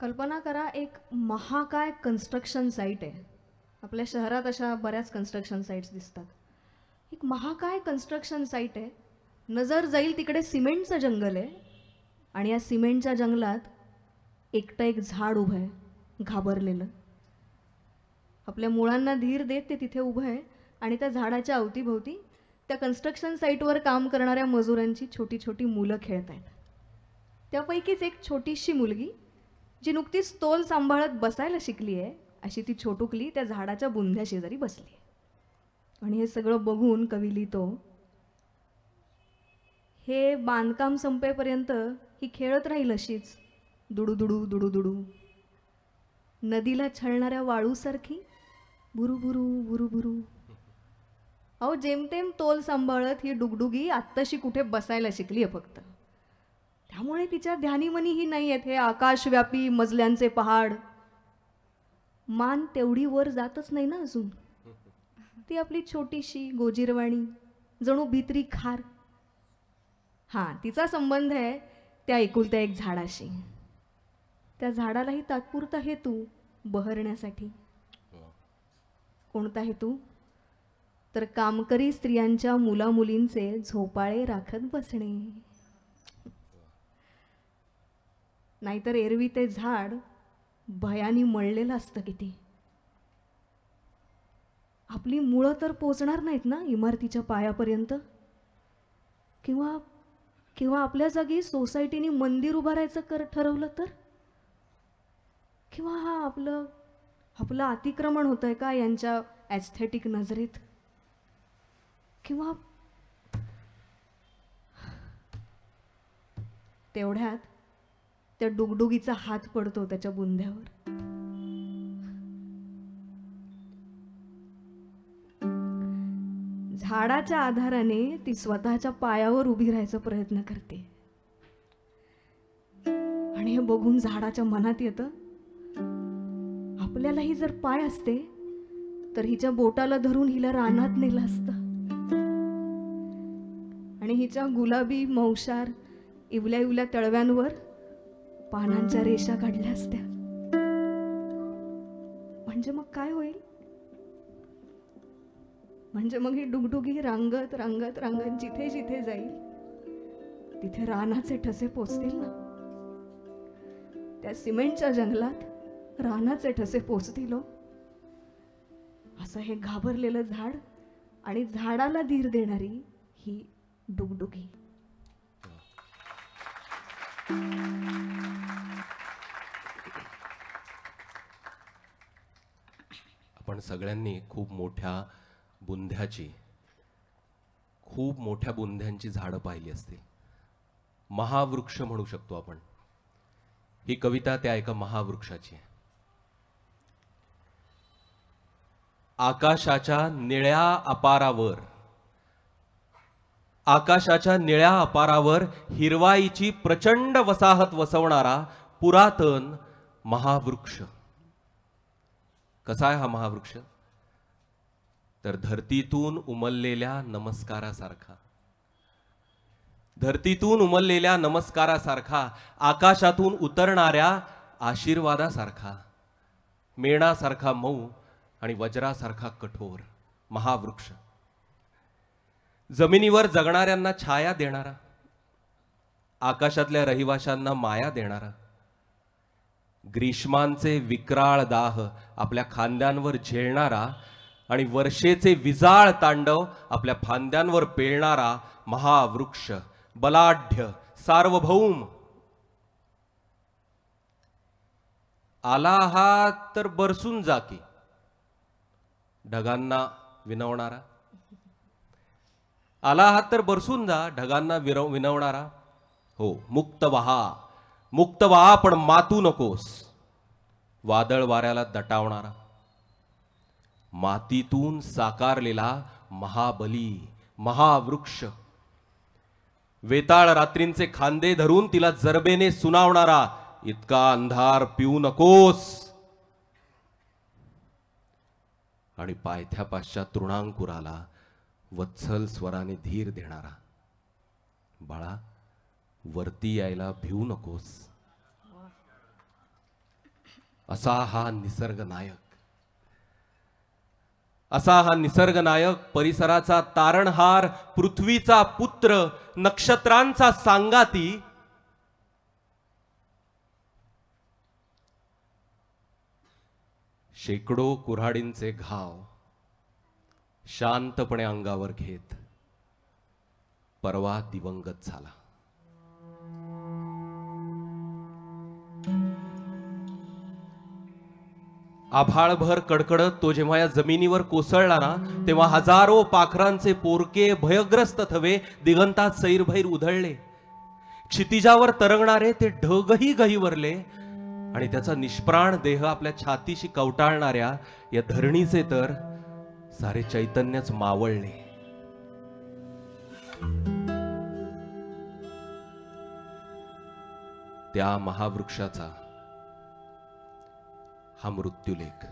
कल्पना करा, एक महाकाय कन्स्ट्रक्शन साईट आहे. आपल्या शहरात अशा बऱ्याच कन्स्ट्रक्शन साईट्स दिसतात. एक महाकाय कन्स्ट्रक्शन साईट आहे. नजर जाईल तिकडे सिमेंटचं जंगल आहे आणि या सिमेंटच्या जंगलात एकटं एक झाड उभं आहे, घाबरलेलं. आपल्या मुळांना धीर देत ते तिथे उभं आहे आणि त्या झाडाच्या अवतीभोवती त्या कन्स्ट्रक्शन साईटवर काम करणाऱ्या मजुरांची छोटी छोटी मुलं खेळत आहेत. त्यापैकीच एक छोटीशी मुलगी जी नुकतीच तोल सांभाळत बसायला शिकली आहे, अशी ती छोटुकली त्या झाडाच्या बुंध्या शेजारी बसली आहे. आणि हे सगळं बघून कवी लिहितो, हे बांधकाम संपेपर्यंत ही खेळत राहील अशीच दुडू दुडू नदीला छळणाऱ्या वाळूसारखी बुरुबुरू बुरुबुरू. अहो, जेमतेम तोल सांभाळत ही डुगडुगी आत्ताशी कुठे बसायला शिकली आहे फक्त. त्यामुळे तिच्या ध्यानीमनीही नाही आहेत हे आकाशव्यापी मजल्यांचे पहाड. मान तेवढी वर जातच नाही ना अजून. ती आपली छोटीशी गोजीरवाणी, जणू भित्री खार. हां, तिचा संबंध आहे त्या एकुलत्या एक झाडाशी. त्या झाडालाही तात्पुरता हेतू बहरण्यासाठी. कोणता हेतू? तर कामकरी स्त्रियांच्या मुलामुलींचे झोपाळे राखत बसणे. नाहीतर एरवी ते झाड भयानी मळलेलं असतं किती. आपली मुळं तर पोचणार नाहीत ना इमारतीच्या पायापर्यंत. किंवा किंवा आपल्या जागी सोसायटीने मंदिर उभारायचं ठरवलं तर. किंवा हा आपलं अतिक्रमण होतंय का यांच्या ॲस्थेटिक नजरेत. किंवा तेवढ्यात त्या डुगडुगीचा हात पडतो त्याच्या बुंध्यावर. झाडाच्या आधाराने ती स्वतःच्या पायावर उभी राहायचा प्रयत्न करते. आणि हे बघून झाडाच्या मनात येतं, आपल्यालाही जर पाय असते तर हिच्या बोटाला धरून हिला रानात नेलं असतं आणि हिच्या गुलाबी मौशार इवल्या इवल्या तळव्यांवर पानांच्या रेषा काढल्या असत्या. म्हणजे मग काय होईल? म्हणजे मग ही डुगडुगी रांगत रांगत रांगत जिथे जिथे जाईल तिथे रानाचे ठसे पोचतील ना. त्या सिमेंटच्या जंगलात रानाचे ठसे पोचतील. असं हे घाबरलेलं झाड आणि झाडाला धीर देणारी ही डुगडुगी. आपण सगळ्यांनी खूप मोठ्या बुंध्यांची झाडं पाहिली असतील. महावृक्ष म्हणू शकतो आपण. ही कविता त्या एका महावृक्षाची आहे. आकाशाच्या निळ्या अपारावर हिरवाईची प्रचंड वसाहत वसवणारा पुरातन महावृक्ष. कसा आहे हा महावृक्ष? तर धरतीतून उमललेल्या नमस्कारासारखा, आकाशातून उतरणाऱ्या आशीर्वादासारखा, मेणासारखा मऊ आणि वज्रासारखा कठोर महावृक्ष. जमिनीवर जगणाऱ्यांना छाया देणारा, आकाशातल्या रहिवाशांना माया देणारा, ग्रीष्मांचे विक्राळ दाह आपल्या खांद्यांवर झेलणारा आणि वर्षेचे विजाळ तांडव आपल्या फांद्यांवर पेलणारा महावृक्ष, बलाढ्य, सार्वभौम. आला हा तर बरसून जा की, ढगांना विनवणारा. आला आहात तर बरसून जा, ढगांना विनवणारा. हो, मुक्त व्हा पण मातू नकोस. वादळ वाऱ्याला दटावणारा, मातीतून साकारलेला महाबली महावृक्ष. वेताळ रात्रींचे खांदे धरून तिला जरबेने सुनावणारा, इतका अंधार पिऊ नकोस. आणि पायथ्यापासच्या तृणांकुराला वत्सल स्वराने धीर देणारा, बाळा वरती यायला भिवू नकोस. असा हा निसर्ग नायक, असा हा निसर्ग नायक, परिसराचा तारणहार, पृथ्वीचा पुत्र, नक्षत्रांचा सांगाती, शेकडो कुऱ्हाडींचे घाव शांतपणे अंगावर घेत परवा दिवंगत झाला. आभाळभर कडकडत तो जेव्हा या जमिनीवर कोसळला ना, तेव्हा हजारो पाखरांचे पोरके भयग्रस्त थवे दिगंतात सैरभैर उधळले. क्षितिजावर तरंगणारे ते ढगही गहिवरले आणि त्याचा निष्प्राण देह आपल्या छातीशी कवटाळणाऱ्या या धरणीचे तर सारे चैतन्यच मावळले. त्या महावृक्षाचा हा मृत्यूलेख.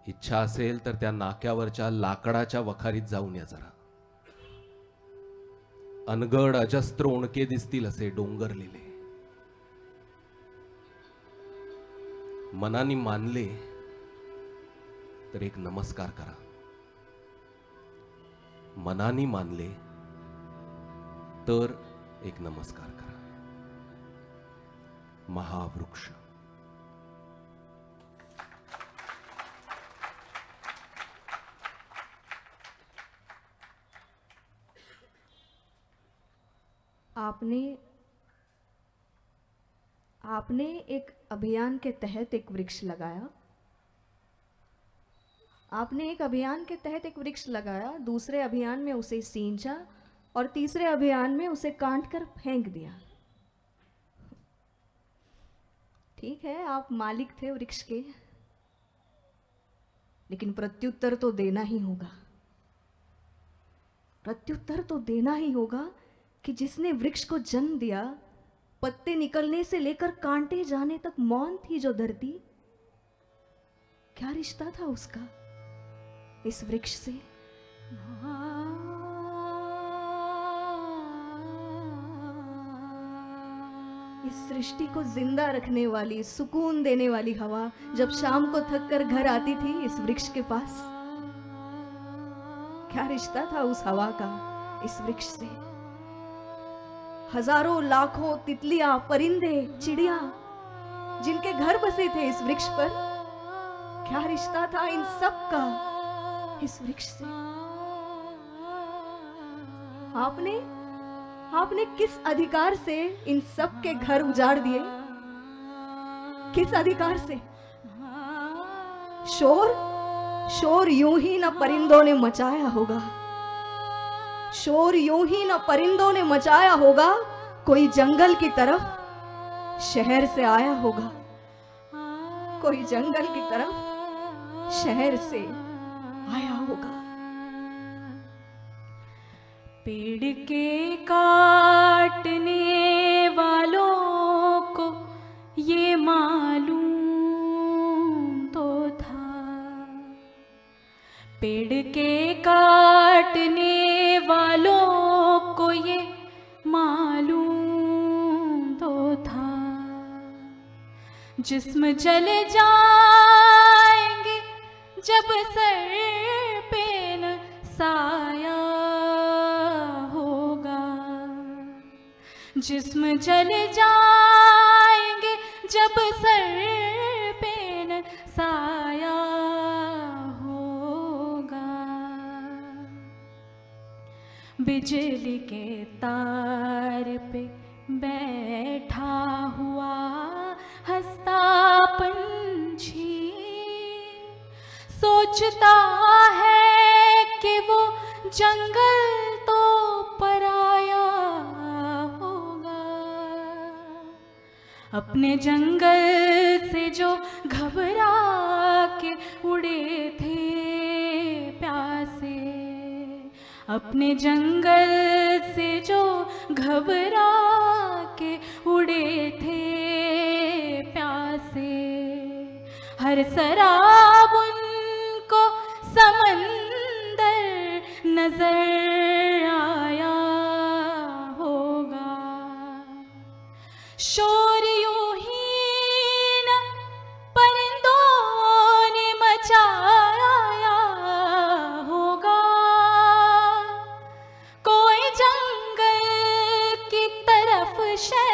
इच्छा असेल तर त्या नाक्यावरच्या लाकडाच्या वखारीत जाऊन या जरा. अनगड अजस्त्र ओणके दिसतील असे डोंगरलेले. मनाने मानले तर एक नमस्कार करा, मनाने मानले तर एक नमस्कार करा. महावृक्ष. आपने एक अभियान के तहत एक वृक्ष लगाया. आपने एक अभियान के तहत एक वृक्ष लगाया, दूसरे अभियान में उसे सींचा और तीसरे अभियान में उसे काट कर फेंक दिया. ठीक है, आप मालिक थे वृक्ष के, लेकिन प्रत्युत्तर तो देना ही होगा. प्रत्युत्तर तो देना ही होगा कि जिसने वृक्ष को जन्म दिया, पत्ते निकलने से लेकर कांटे जाने तक मौन थी जो धरती, क्या रिश्ता था उसका इस वृक्ष से? इस सृष्टि को जिंदा रखने वाली, सुकून देने वाली हवा जब शाम को थक कर घर आती थी इस वृक्ष के पास, क्या रिश्ता था उस हवा का इस वृक्ष से? हजारों लाखों तितलियां, परिंदे, चिड़िया जिनके घर बसे थे इस वृक्ष पर, क्या रिश्ता था इन सब का इस वृक्ष से? आपने किस अधिकार से इन सब के घर उजाड़ दिए? किस अधिकार से? शोर यूं ही न परिंदों ने मचाया होगा. शोर यूं ही न परिंदों ने मचाया होगा. कोई जंगल की तरफ शहर से आया होगा. कोई जंगल की तरफ शहर से आया होगा. पेड़ के काटने वालों को ये मालूम तो था. पेड़ के काटने वालों को ये मालूम तो था. जिस्म जल जाएंगे जब सर पे न साया होगा. जिस्म जल जाएंगे जब सर पे न साया होगा. बिजली के तार पे बैठा हुआ हंसता पंछी सोचता है कि वो जंगल तो पराया होगा. अपने जंगल से जो घबरा के उड़े थे प्यासे, अपने जंगल से जो घबरा के उड़े थे प्यासे, हर शराब उनको समंदर नजर आया होगा. शोर यूं शहर